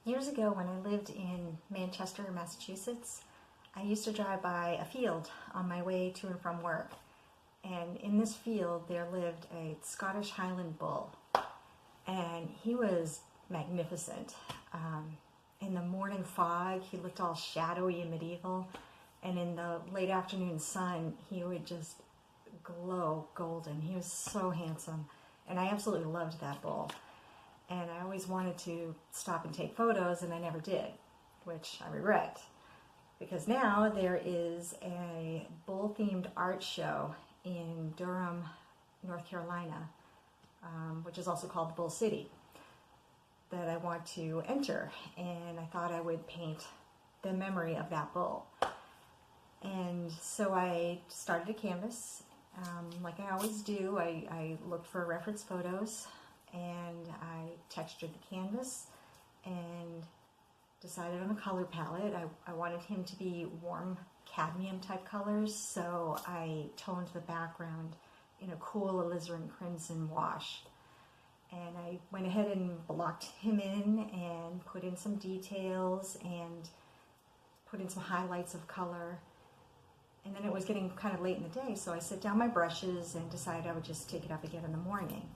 Years ago, when I lived in Manchester, Massachusetts, I used to drive by a field on my way to and from work. And in this field, there lived a Scottish Highland bull. And he was magnificent. In the morning fog, he looked all shadowy and medieval. And in the late afternoon sun, he would just glow golden. He was so handsome. And I absolutely loved that bull. And I always wanted to stop and take photos, and I never did, which I regret. Because now there is a bull-themed art show in Durham, North Carolina, which is also called the Bull City, that I want to enter. And I thought I would paint the memory of that bull. And so I started a canvas. Like I always do, I looked for reference photos, and I textured the canvas and decided on a color palette. I wanted him to be warm cadmium type colors, so I toned the background in a cool alizarin crimson wash. And I went ahead and blocked him in and put in some details and put in some highlights of color. And then it was getting kind of late in the day, so I set down my brushes and decided I would just take it up again in the morning.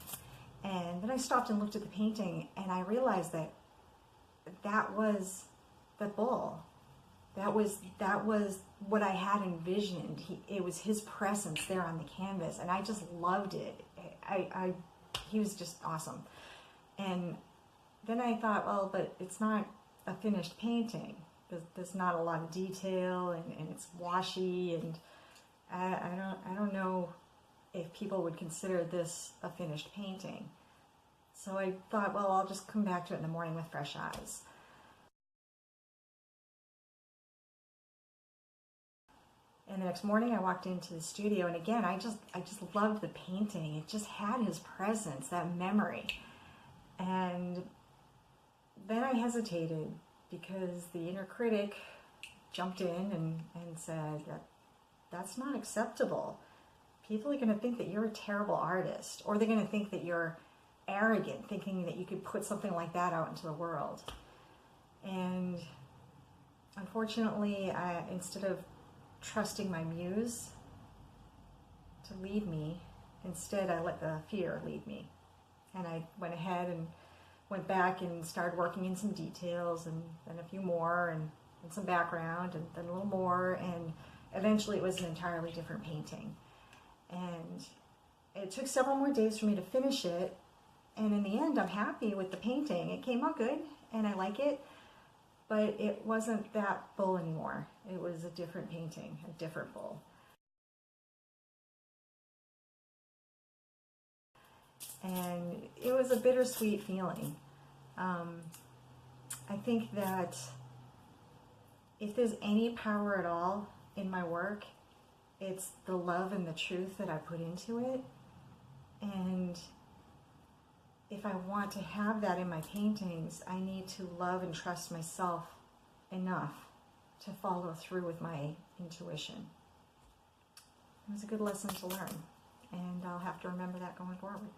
And then I stopped and looked at the painting, and I realized that that was the bull. That was what I had envisioned. It was his presence there on the canvas, and I just loved it. He was just awesome. And then I thought, well, but it's not a finished painting. There's not a lot of detail, and it's washy, and I don't know if people would consider this a finished painting. So I thought, well, I'll just come back to it in the morning with fresh eyes. And the next morning I walked into the studio, and again, I just loved the painting. It just had his presence, that memory. And then I hesitated because the inner critic jumped in and said, that's not acceptable. People are going to think that you're a terrible artist, or they're going to think that you're arrogant, thinking that you could put something like that out into the world. And unfortunately, instead of trusting my muse to lead me, instead I let the fear lead me. And I went ahead and went back and started working in some details, and then a few more, and some background, and then a little more, and eventually it was an entirely different painting. And it took several more days for me to finish it, and in the end I'm happy with the painting. It came out good, and I like it, but it wasn't that bull anymore. It was a different painting, a different bull. And it was a bittersweet feeling. I think that if there's any power at all in my work, it's the love and the truth that I put into it. And if I want to have that in my paintings, I need to love and trust myself enough to follow through with my intuition. It was a good lesson to learn, and I'll have to remember that going forward.